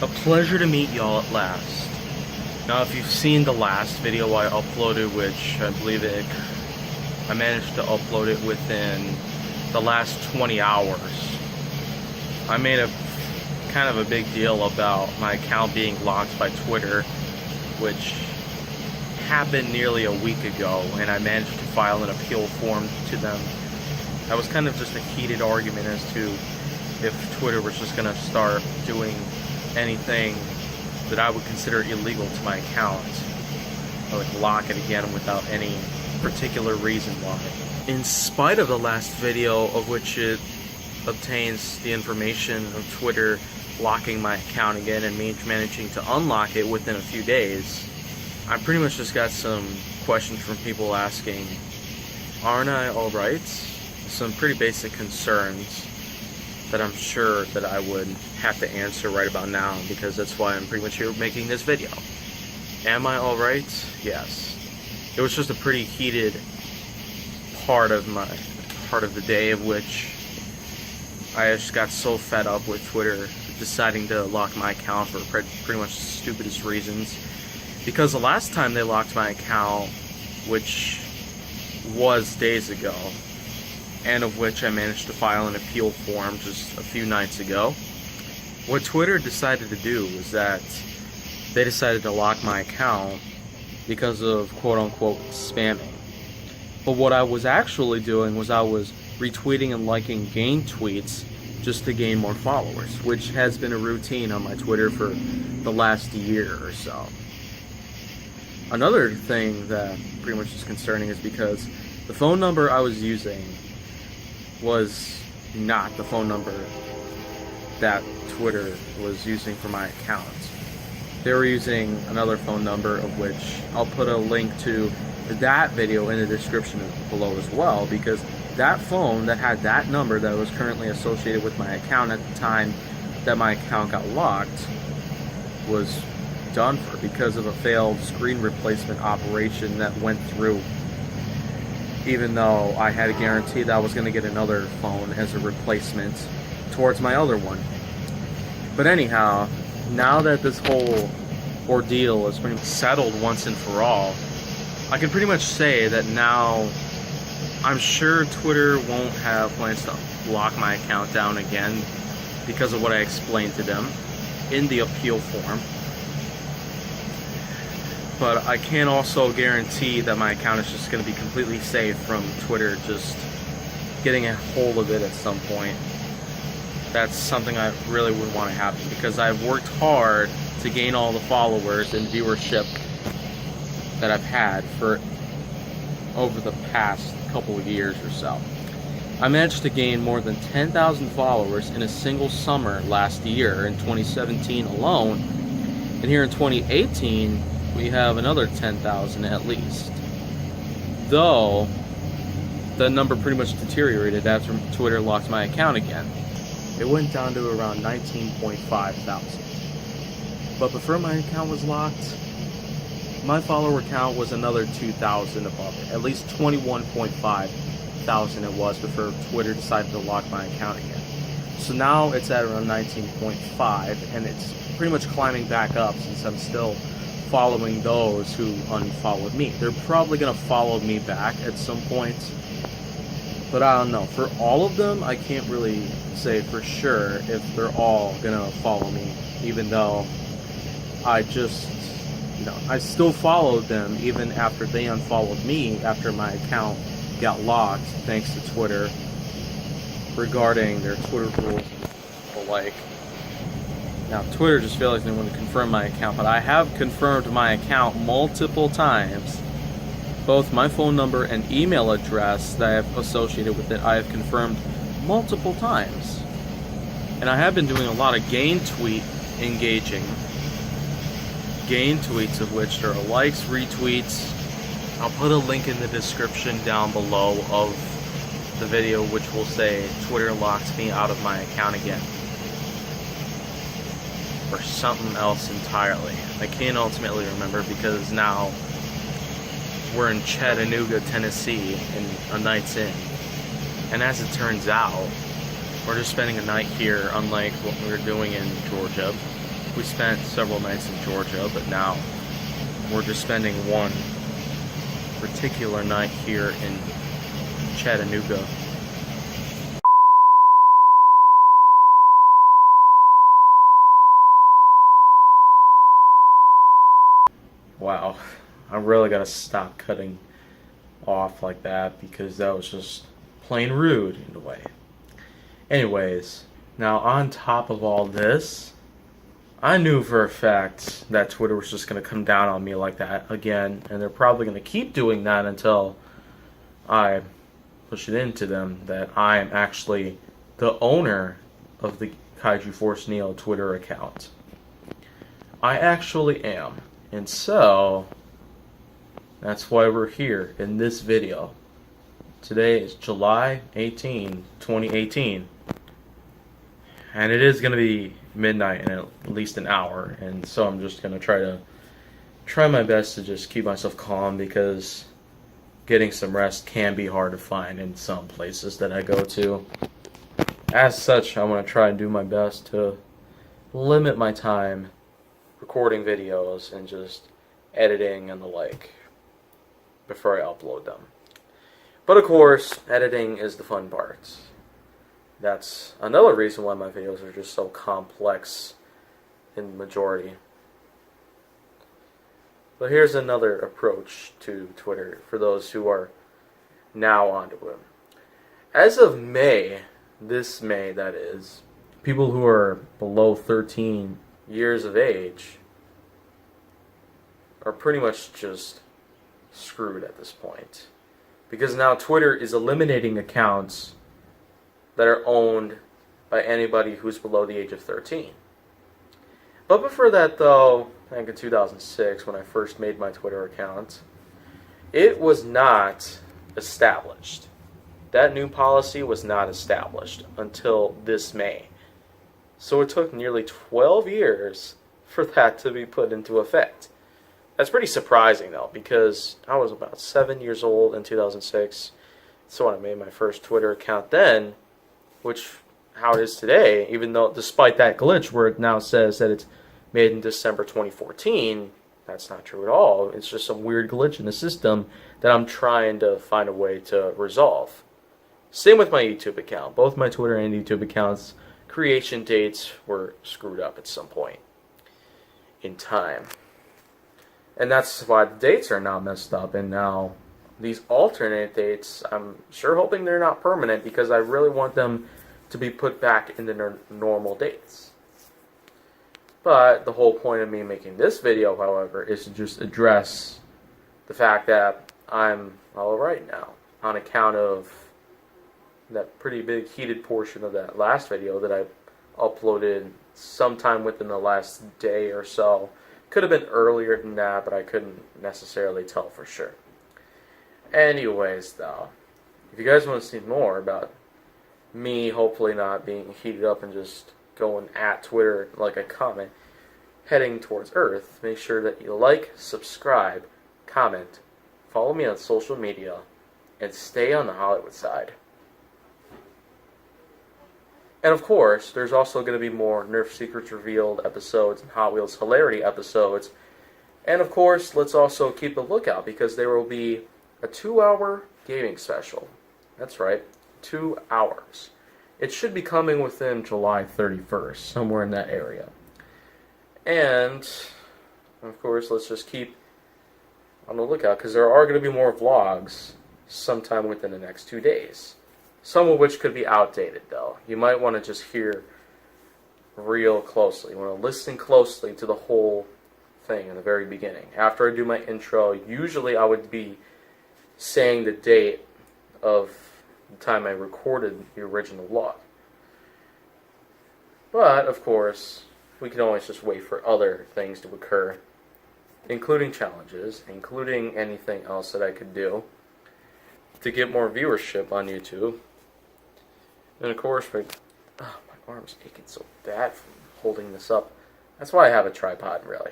A pleasure to meet y'all at last. Now, if you've seen the last video I uploaded, which I believe I managed to upload it within the last 20 hours, I made a kind of a big deal about my account being locked by Twitter, which happened nearly a week ago, and I managed to file an appeal form to them. That was kind of just a heated argument as to if Twitter was just going to start doing anything that I would consider illegal to my account. I would lock it again without any particular reason why. In spite of the last video, of which it obtains the information of Twitter locking my account again and me managing to unlock it within a few days, I pretty much just got some questions from people asking, aren't I alright? Some pretty basic concerns that I'm sure that I would have to answer right about now, because that's why I'm pretty much here making this video. Am I alright? Yes. It was just a pretty heated part of the day, of which I just got so fed up with Twitter deciding to lock my account for pretty much the stupidest reasons. Because the last time they locked my account, which was days ago, and of which I managed to file an appeal form just a few nights ago, what Twitter decided to do was that they decided to lock my account because of quote-unquote spamming. But what I was actually doing was I was retweeting and liking gain tweets just to gain more followers, which has been a routine on my Twitter for the last year or so. Another thing that pretty much is concerning is because the phone number I was using was not the phone number that Twitter was using for my account. They were using another phone number, of which I'll put a link to that video in the description below as well, because that phone that had that number that was currently associated with my account at the time that my account got locked was done for because of a failed screen replacement operation that went through, even though I had a guarantee that I was going to get another phone as a replacement towards my other one. But anyhow, now that this whole ordeal is pretty much settled once and for all, I can pretty much say that now I'm sure Twitter won't have plans to lock my account down again because of what I explained to them in the appeal form. But I can also guarantee that my account is just going to be completely safe from Twitter just getting a hold of it at some point. That's something I really wouldn't want to happen, because I've worked hard to gain all the followers and viewership that I've had for over the past couple of years or so. I managed to gain more than 10,000 followers in a single summer last year, in 2017 alone, and here in 2018 we have another 10,000 at least. Though the number pretty much deteriorated after Twitter locked my account again. It went down to around 19.5 thousand. But before my account was locked, my follower count was another 2,000 above it. At least 21.5 thousand it was before Twitter decided to lock my account again. So now it's at around 19.5, and it's pretty much climbing back up since I'm still following those who unfollowed me. They're probably going to follow me back at some point, but I don't know. For all of them, I can't really say for sure if they're all going to follow me, even though I just, I still followed them even after they unfollowed me after my account got locked, thanks to Twitter, regarding their Twitter rules and the like. Now, Twitter just feels like they want to confirm my account, but I have confirmed my account multiple times. Both my phone number and email address that I have associated with it, I have confirmed multiple times. And I have been doing a lot of gain tweet engaging. Gain tweets, of which there are likes, retweets. I'll put a link in the description down below of the video which will say Twitter locked me out of my account again. Or something else entirely. I can't ultimately remember, because now we're in Chattanooga, Tennessee, and a night's in. And as it turns out, we're just spending a night here, unlike what we were doing in Georgia, We spent several nights in Georgia, but now we're just spending one particular night here in Chattanooga. Wow, I'm really gotta stop cutting off like that because that was just plain rude in a way. Anyways, now on top of all this, I knew for a fact that Twitter was just going to come down on me like that again, and they're probably going to keep doing that until I push it into them that I am actually the owner of the Kaiju Force Neo Twitter account. I actually am. And so, that's why we're here in this video. Today is July 18, 2018. And it is going to be midnight in at least an hour. And so I'm just going to try my best to just keep myself calm because getting some rest can be hard to find in some places that I go to. As such, I want to try and do my best to limit my time recording videos and just editing and the like before I upload them. But of course, editing is the fun part. That's another reason why my videos are just so complex in the majority. But here's another approach to Twitter for those who are now onto it. As of May, this May that is, people who are below 13 years of age are pretty much just screwed at this point. Because now Twitter is eliminating accounts that are owned by anybody who's below the age of 13. But before that though, back in 2006 when I first made my Twitter account, it was not established. That new policy was not established until this May. So it took nearly 12 years for that to be put into effect. That's pretty surprising though, because I was about 7 years old in 2006. So when I made my first Twitter account then, which how it is today, even though despite that glitch where it now says that it's made in December 2014, that's not true at all. It's just some weird glitch in the system that I'm trying to find a way to resolve. Same with my YouTube account. Both my Twitter and YouTube accounts, creation dates were screwed up at some point in time. And that's why the dates are now messed up, and now these alternate dates, I'm sure hoping they're not permanent because I really want them to be put back in the normal dates. But the whole point of me making this video, however, is to just address the fact that I'm alright now on account of that pretty big heated portion of that last video that I uploaded sometime within the last day or so. Could have been earlier than that, but I couldn't necessarily tell for sure. Anyways, though, if you guys want to see more about me hopefully not being heated up and just going at Twitter like a comet, heading towards Earth, make sure that you like, subscribe, comment, follow me on social media, and stay on the Hollywood side. And of course, there's also going to be more Nerf Secrets Revealed episodes and Hot Wheels Hilarity episodes. And of course, let's also keep a lookout because there will be a 2-hour gaming special. That's right, 2 hours. It should be coming within July 31st, somewhere in that area. And, of course, let's just keep on the lookout because there are going to be more vlogs sometime within the next 2 days. Some of which could be outdated, though. You might want to just hear real closely. You want to listen closely to the whole thing in the very beginning. After I do my intro, usually I would be saying the date of the time I recorded the original vlog. But, of course, we can always just wait for other things to occur, including challenges, including anything else that I could do to get more viewership on YouTube. And of course, my arm's aching so bad from holding this up. That's why I have a tripod, really.